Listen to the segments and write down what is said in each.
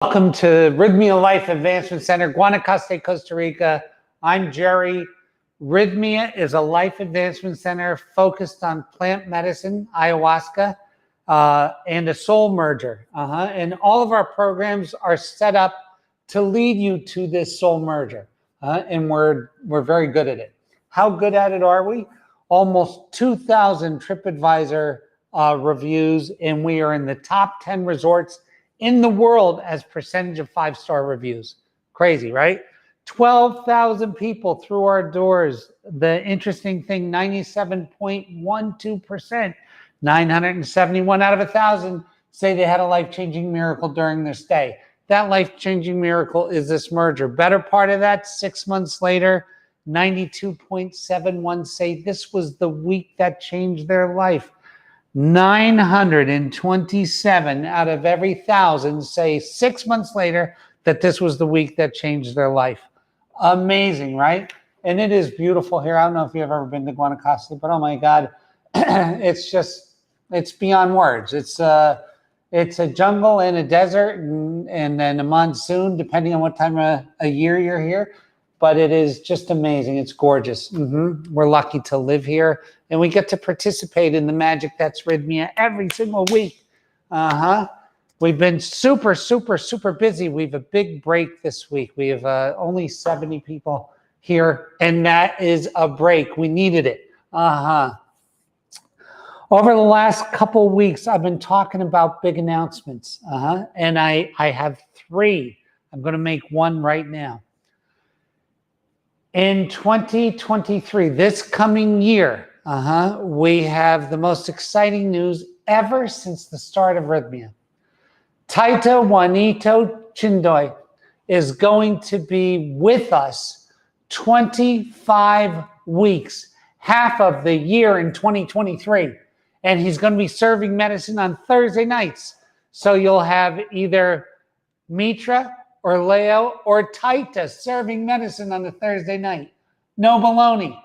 Welcome to Rythmia Life Advancement Center, Guanacaste, Costa Rica. I'm Gerry. Rythmia is a life advancement center focused on plant medicine, ayahuasca, and a soul merger. And all of our programs are set up to lead you to this soul merger. And we're very good at it. How good at it are we? Almost 2,000 TripAdvisor reviews, and we are in the top 10 resorts in the world as percentage of 5-star reviews. Crazy, right? 12,000 people through our doors. The interesting thing, 97.12%, 971 out of 1,000 say they had a life-changing miracle during their stay. That life-changing miracle is this merger. Better part of that, 6 months later, 92.71 say this was the week that changed their life. 927 out of every 1,000 say 6 months later that this was the week that changed their life. Amazing, right? And it is beautiful here. I don't know if you've ever been to Guanacaste, but oh my God, it's beyond words. It's a jungle and a desert and then a monsoon, depending on what time of a year you're here. But it is just amazing. It's gorgeous. We're lucky to live here, and we get to participate in the magic that's Rythmia every single week. We've been super, super, super busy. We have a big break this week. We have only 70 people here, and that is a break. We needed it. Over the last couple of weeks, I've been talking about big announcements, and I have 3. I'm going to make one right now. In 2023, this coming year, we have the most exciting news ever since the start of Rythmia. Taita Juanito Chindoy is going to be with us 25 weeks, half of the year in 2023. And he's going to be serving medicine on Thursday nights. So you'll have either Mitra or Leo or Taita serving medicine on a Thursday night. No baloney.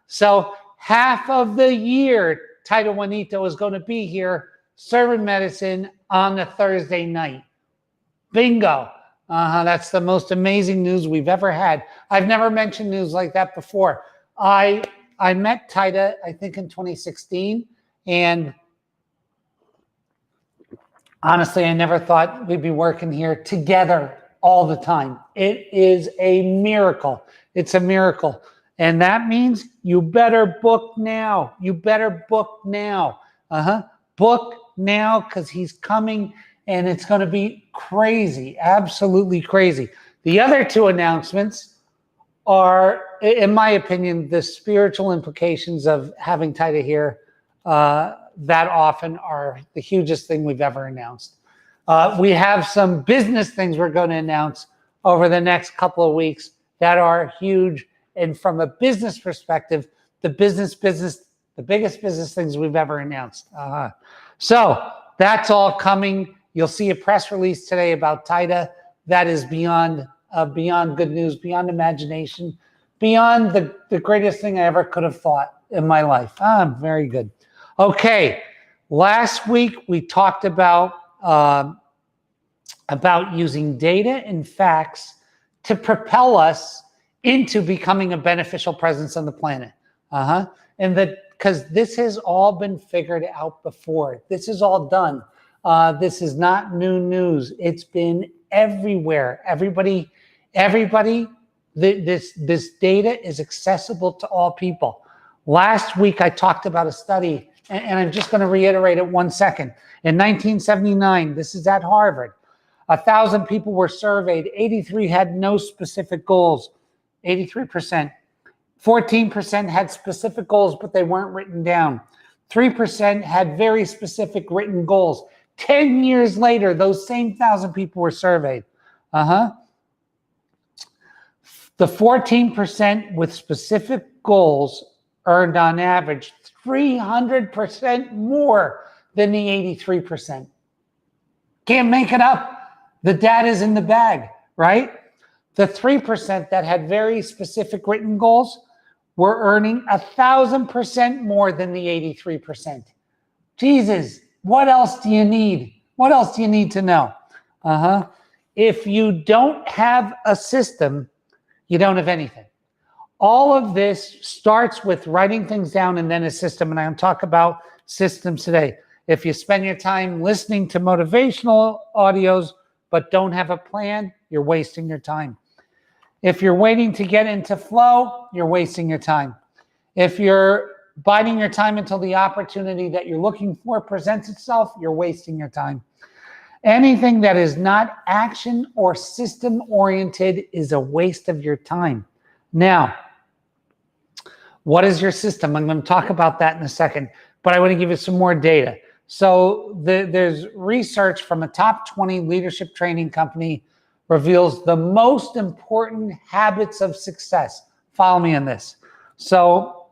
So half of the year, Taita Juanito is going to be here serving medicine on a Thursday night. Bingo. That's the most amazing news we've ever had. I've never mentioned news like that before. I met Taita, I think, in 2016, and honestly, I never thought we'd be working here together all the time. It is a miracle. It's a miracle. And that means you better book now. You better book now. Book now, because he's coming and it's going to be crazy. Absolutely crazy. The other 2 announcements are, in my opinion, the spiritual implications of having Taita here that often are the hugest thing we've ever announced. We have some business things we're going to announce over the next couple of weeks that are huge. And from a business perspective, the biggest business things we've ever announced. So that's all coming. You'll see a press release today about Taita. That is beyond good news, beyond imagination, beyond the greatest thing I ever could have thought in my life. Very good. Okay, last week we talked about using data and facts to propel us into becoming a beneficial presence on the planet. And because this has all been figured out before. This is all done. This is not new news. It's been everywhere. Everybody, this data is accessible to all people. Last week I talked about a study, and I'm just going to reiterate it 1 second. In 1979, this is at Harvard, 1,000 people were surveyed. 83 had no specific goals, 83%. 14% had specific goals, but they weren't written down. 3% had very specific written goals. 10 years later, those same 1,000 people were surveyed. The 14% with specific goals earned on average 300% more than the 83%. Can't make it up. The data's in the bag, right? The 3% that had very specific written goals were earning 1,000% more than the 83%. Jesus, what else do you need? What else do you need to know? If you don't have a system, you don't have anything. All of this starts with writing things down and then a system. And I'm going to talk about systems today. If you spend your time listening to motivational audios but don't have a plan, you're wasting your time. If you're waiting to get into flow, you're wasting your time. If you're biding your time until the opportunity that you're looking for presents itself, you're wasting your time. Anything that is not action or system oriented is a waste of your time. Now, what is your system? I'm going to talk about that in a second, but I want to give you some more data. So there's research from a top 20 leadership training company reveals the most important habits of success. Follow me on this. So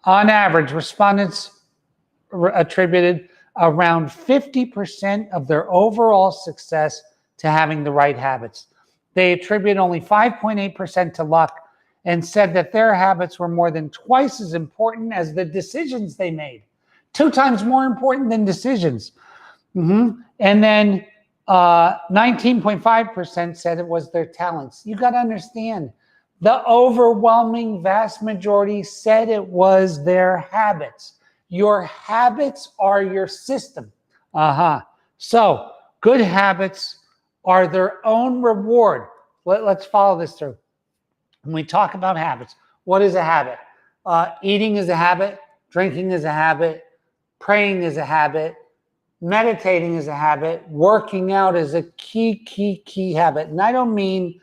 on average, respondents attributed around 50% of their overall success to having the right habits. They attribute only 5.8% to luck and said that their habits were more than twice as important as the decisions they made. 2 times more important than decisions. And then 19.5% said it was their talents. You got to understand, the overwhelming vast majority said it was their habits. Your habits are your system. So good habits are their own reward. Let's follow this through. When we talk about habits, what is a habit? Eating is a habit. Drinking is a habit. Praying is a habit. Meditating is a habit. Working out is a key habit. And I don't mean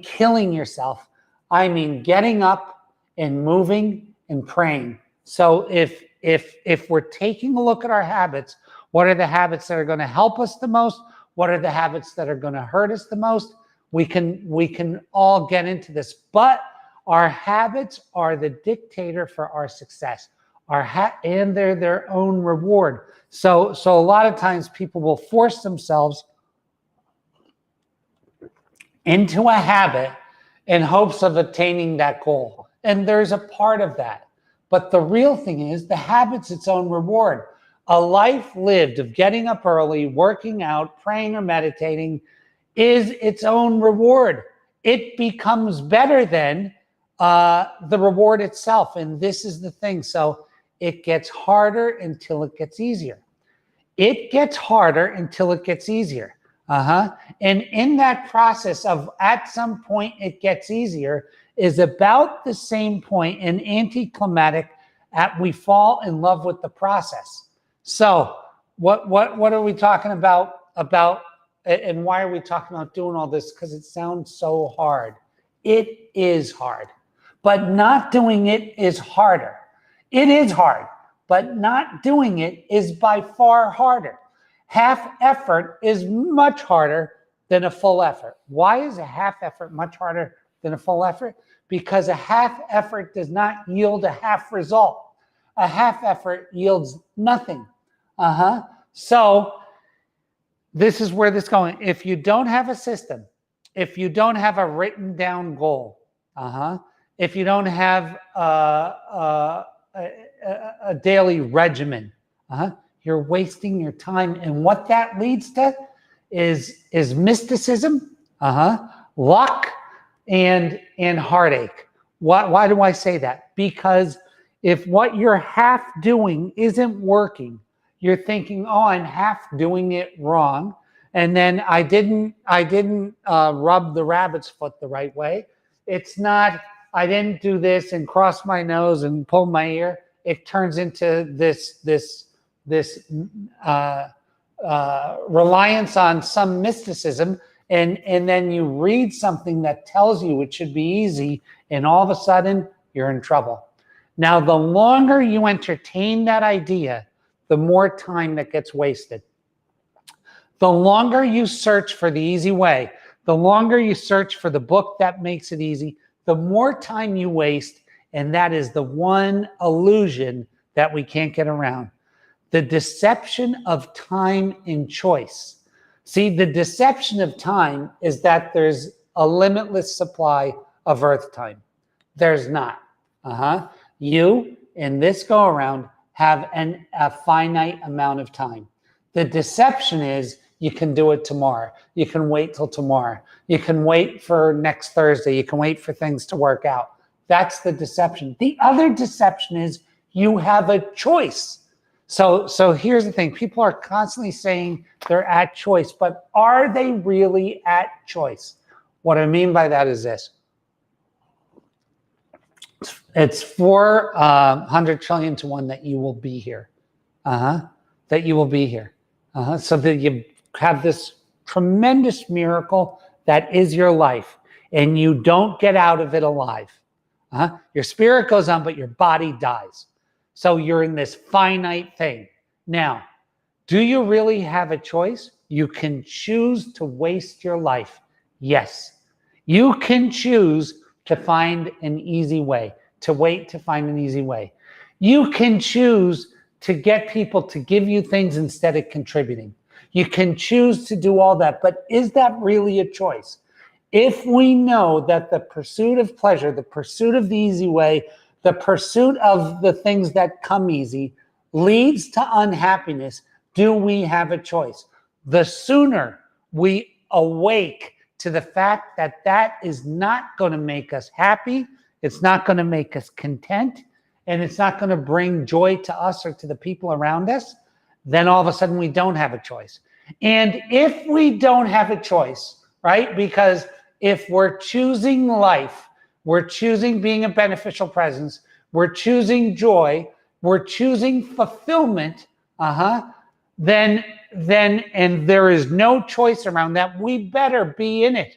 killing yourself. I mean getting up and moving and praying. So if we're taking a look at our habits, what are the habits that are going to help us the most? What are the habits that are going to hurt us the most? We can all get into this, but our habits are the dictator for our success. And they're their own reward. So a lot of times people will force themselves into a habit in hopes of attaining that goal. And there's a part of that. But the real thing is the habit's its own reward. A life lived of getting up early, working out, praying or meditating is its own reward. It becomes better than the reward itself. And this is the thing. So it gets harder until it gets easier. It gets harder until it gets easier. And in that process of at some point it gets easier is about the same point in anticlimactic at we fall in love with the process. So what are we talking about and why are we talking about doing all this? Because it sounds so hard. It is hard, but not doing it is harder. It is hard, but not doing it is by far harder. Half effort is much harder than a full effort. Why is a half effort much harder than a full effort? Because a half effort does not yield a half result. A half effort yields nothing. So this is where this is going. If you don't have a system, if you don't have a written down goal, if you don't have a daily regimen, you're wasting your time. And what that leads to is mysticism, luck, and heartache. Why do I say that? Because if what you're half doing isn't working, you're thinking, oh, I'm half doing it wrong. And then I didn't rub the rabbit's foot the right way. It's not, I didn't do this and cross my nose and pull my ear. It turns into this reliance on some mysticism. And then you read something that tells you it should be easy, and all of a sudden you're in trouble. Now, the longer you entertain that idea, the more time that gets wasted. The longer you search for the easy way, the longer you search for the book that makes it easy, the more time you waste, and that is the one illusion that we can't get around. The deception of time and choice. See, the deception of time is that there's a limitless supply of Earth time. There's not. You, in this go-around, have a finite amount of time. The deception is you can do it tomorrow. You can wait till tomorrow. You can wait for next Thursday. You can wait for things to work out. That's the deception. The other deception is you have a choice. So here's the thing. People are constantly saying they're at choice, but are they really at choice? What I mean by that is this. It's 400 trillion to 1 that you will be here. That you will be here. So that you have this tremendous miracle that is your life, and you don't get out of it alive. Your spirit goes on, but your body dies. So you're in this finite thing. Now, do you really have a choice? You can choose to waste your life. Yes. You can choose to find an easy way, to wait to find an easy way. You can choose to get people to give you things instead of contributing. You can choose to do all that, but is that really a choice? If we know that the pursuit of pleasure, the pursuit of the easy way, the pursuit of the things that come easy leads to unhappiness, do we have a choice? The sooner we awake to the fact that that is not going to make us happy, it's not going to make us content, and it's not going to bring joy to us or to the people around us, then all of a sudden we don't have a choice. And if we don't have a choice, right? Because if we're choosing life, we're choosing being a beneficial presence, we're choosing joy, we're choosing fulfillment, then and there is no choice around that, we better be in it.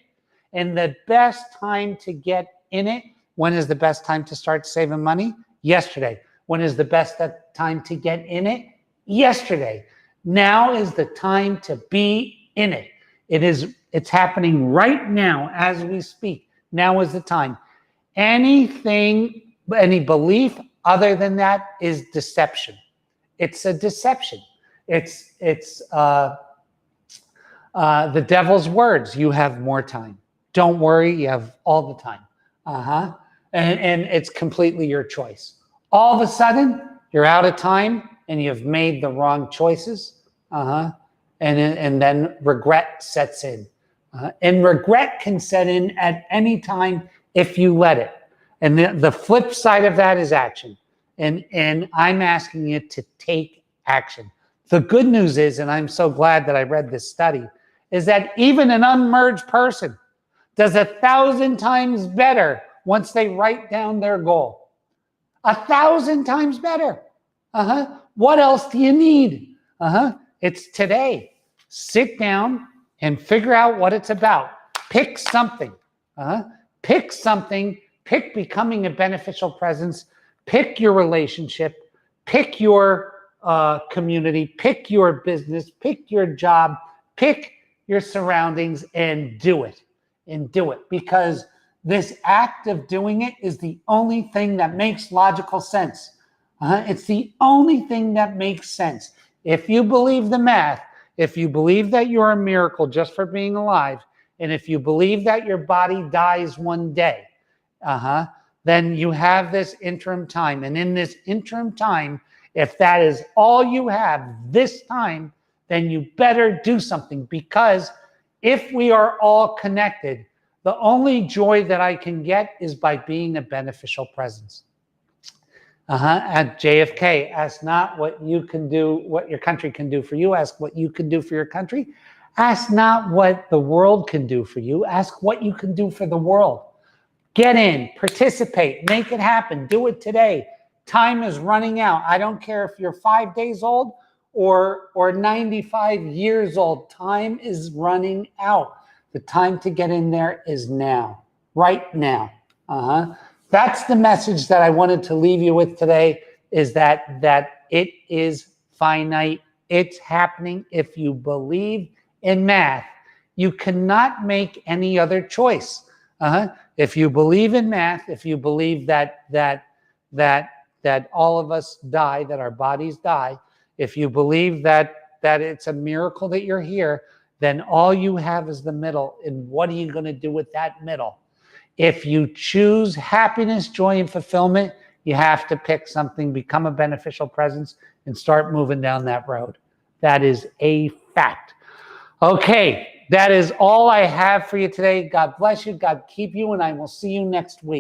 And the best time to get in it, when is the best time to start saving money? Yesterday. When is the best time to get in it? Yesterday. Now is the time to be in it. It's happening right now as we speak. Now is the time. Any belief other than that is deception. It's a deception. It's the devil's words. You have more time. Don't worry, you have all the time. And it's completely your choice. All of a sudden, you're out of time and you've made the wrong choices. And then regret sets in. And regret can set in at any time if you let it. And the flip side of that is action. And I'm asking you to take action. The good news is, and I'm so glad that I read this study, is that even an unmerged person does 1,000 times better once they write down their goal. 1,000 times better. What else do you need? It's today. Sit down and figure out what it's about. Pick something. Pick something. Pick becoming a beneficial presence. Pick your relationship. Pick your community. Pick your business. Pick your job. Pick your surroundings and do it. And do it. Because this act of doing it is the only thing that makes logical sense. It's the only thing that makes sense. If you believe the math, if you believe that you're a miracle just for being alive, and if you believe that your body dies one day, then you have this interim time. And in this interim time, if that is all you have this time, then you better do something. Because if we are all connected, the only joy that I can get is by being a beneficial presence. At JFK, ask not what you can do, what your country can do for you. Ask what you can do for your country. Ask not what the world can do for you. Ask what you can do for the world. Get in, participate, make it happen. Do it today. Time is running out. I don't care if you're 5 days old or 95 years old. Time is running out. The time to get in there is now, right now. That's the message that I wanted to leave you with today, is that it is finite. It's happening. If you believe in math, you cannot make any other choice. If you believe in math, if you believe that all of us die, that our bodies die, if you believe that it's a miracle that you're here, then all you have is the middle. And what are you going to do with that middle? If you choose happiness, joy, and fulfillment, you have to pick something, become a beneficial presence, and start moving down that road. That is a fact. Okay, that is all I have for you today. God bless you. God keep you, and I will see you next week.